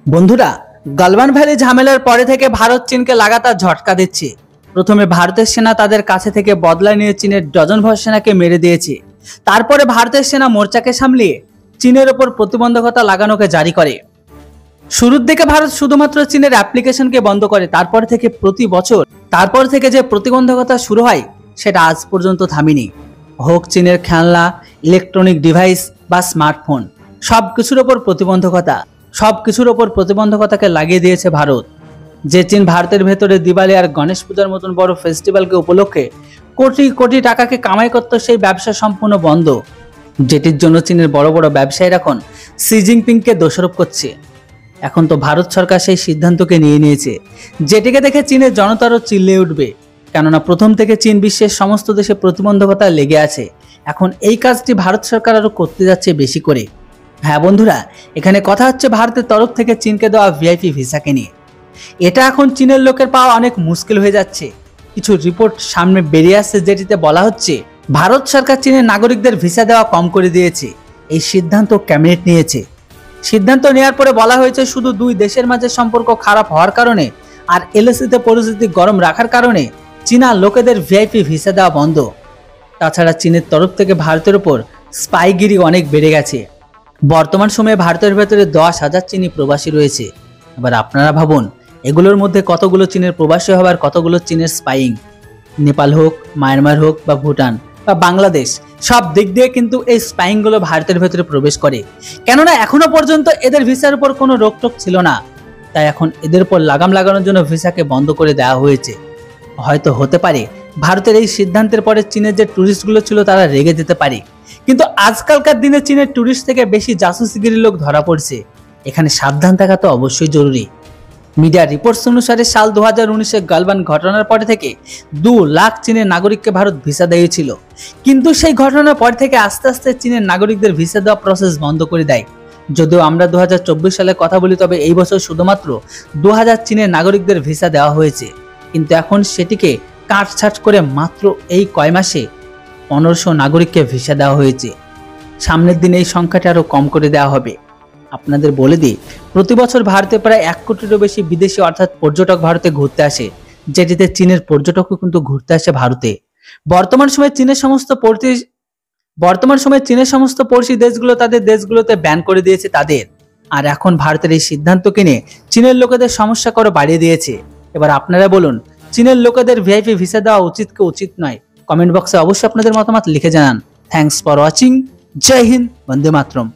বন্ধুরা, গালওয়ান ভ্যালি ঝামেলার পরে থেকে ভারত চীনকে লাগাতার ঝটকা দিচ্ছে। প্রথমে ভারতের সেনা তাদের কাছে থেকে বদলা নিয়ে চীনের ডজনভর সেনাকে মেরে দিয়েছে। তারপরে ভারতের সেনা মোর্চাকে সামলিয়ে চীনের ওপর প্রতিবন্ধকতা লাগানোকে জারি করে। শুরুর দিকে ভারত শুধুমাত্র চীনের অ্যাপ্লিকেশনকে বন্ধ করে, তারপর থেকে যে প্রতিবন্ধকতা শুরু হয় সেটা আজ পর্যন্ত থামেনি। হোক চীনের খেলনা, ইলেকট্রনিক ডিভাইস বা স্মার্টফোন, সবকিছুর ওপর প্রতিবন্ধকতাকে লাগিয়ে দিয়েছে ভারত। যে চীন ভারতের ভেতরে দিওয়ালি আর গণেশ পূজার মতন বড় ফেস্টিভ্যালকে উপলক্ষে কোটি কোটি টাকাকে কামাই করত, সেই ব্যবসা সম্পূর্ণ বন্ধ, যেটির জন্য চীনের বড় বড় ব্যবসায়ীরা এখন শি জিনপিংকে দোষারোপ করছে। এখন তো ভারত সরকার সেই সিদ্ধান্তকে নিয়ে নিয়েছে, যেটিকে দেখে চীনের জনতারও চিল্লিয়ে উঠবে। কেননা প্রথম থেকে চীন বিশ্বের সমস্ত দেশে প্রতিবন্ধকতা লেগে আছে। এখন এই কাজটি ভারত সরকার আরো করতে যাচ্ছে বেশি করে। হ্যাঁ বন্ধুরা, এখানে কথা হচ্ছে ভারতের তরফ থেকে চীনকে দেওয়া ভিআইপি ভিসাকে নিয়ে। এটা এখন চীনের লোকের পাওয়া অনেক মুশকিল হয়ে যাচ্ছে। কিছু রিপোর্ট সামনে বেরিয়ে আসছে, যেটিতে বলা হচ্ছে ভারত সরকার চীনের নাগরিকদের ভিসা দেওয়া কম করে দিয়েছে। এই সিদ্ধান্ত ক্যাবিনেট নিয়েছে। সিদ্ধান্ত নেওয়ার পরে বলা হয়েছে শুধু দুই দেশের মাঝে সম্পর্ক খারাপ হওয়ার কারণে আর এলএসিতে পরিস্থিতি গরম রাখার কারণে চীনা লোকেদের ভিআইপি ভিসা দেওয়া বন্ধ। তাছাড়া চীনের তরফ থেকে ভারতের উপর স্পাইগিরি অনেক বেড়ে গেছে। বর্তমান সময়ে ভারতের ভেতরে 10,000 চীনি প্রবাসী রয়েছে। এবার আপনারা ভাবুন, এগুলোর মধ্যে কতগুলো চীনের প্রবাসী হবে আর কতগুলো চীনের স্পাইং। নেপাল হোক, মায়ানমার হোক বা ভুটান বা বাংলাদেশ, সব দিক দিয়ে কিন্তু এই স্পাইংগুলো ভারতের ভেতরে প্রবেশ করে। কেননা এখনো পর্যন্ত এদের ভিসার উপর কোনো রোকটোক ছিল না, তাই এখন এদের উপর লাগাম লাগানোর জন্য ভিসাকে বন্ধ করে দেওয়া হয়েছে। হয়তো হতে পারে ভারতের এই সিদ্ধান্তের পরে চীনের যে ট্যুরিস্টগুলো ছিল তারা রেগে যেতে পারে, কিন্তু আজকালকার দিনে চীনের ট্যুরিস্ট থেকে বেশি জাসুসিগিরি লোক ধরা পড়ছে। এখানে সাবধান থাকা তো অবশ্যই জরুরি। মিডিয়া রিপোর্টস অনুসারে সাল 2019-এ গালওয়ান ঘটনার পরে থেকে 2 লাখ চীনের নাগরিককে ভারত ভিসা দিয়েছিল, কিন্তু সেই ঘটনার পর থেকে আস্তে আস্তে চীনের নাগরিকদের ভিসা দেওয়া প্রসেস বন্ধ করে দেয়। যদিও আমরা 2024 সালের কথা বলি, তবে এই বছর শুধুমাত্র 2000 চীনের নাগরিকদের ভিসা দেওয়া হয়েছে, কিন্তু এখন সেটিকে কাটছাট করে মাত্র এই কয় মাসে 1500 নাগরিককে ভিসা দেওয়া হয়েছে। সামনের দিনে এই সংখ্যাটা আরো কম করে দেওয়া হবে। আপনাদের বলে দিই, প্রতি বছর ভারতে প্রায় 1 কোটিরও বেশি বিদেশি অর্থাৎ পর্যটক ভারতে ঘুরতে আসে, যেটিতে চীনের পর্যটকও কিন্তু ঘুরতে আসে ভারতে। বর্তমান সময়ে চীনের সমস্ত পড়শি দেশগুলো তাদের দেশগুলোতে ব্যান করে দিয়েছে তাদের। আর এখন ভারতের এই সিদ্ধান্তকে নিয়ে চীনের লোকেদের সমস্যা করে বাড়িয়ে দিয়েছে। এবার আপনারা বলুন, চীনের লোকেদের ভিআইপি ভিসা দেওয়া উচিত কি উচিত নয়? কমেন্ট বক্সে অবশ্যই আপনাদের মতামত লিখে জানান। Thanks for watching. জয় হিন্দ, বন্দে মাতরম।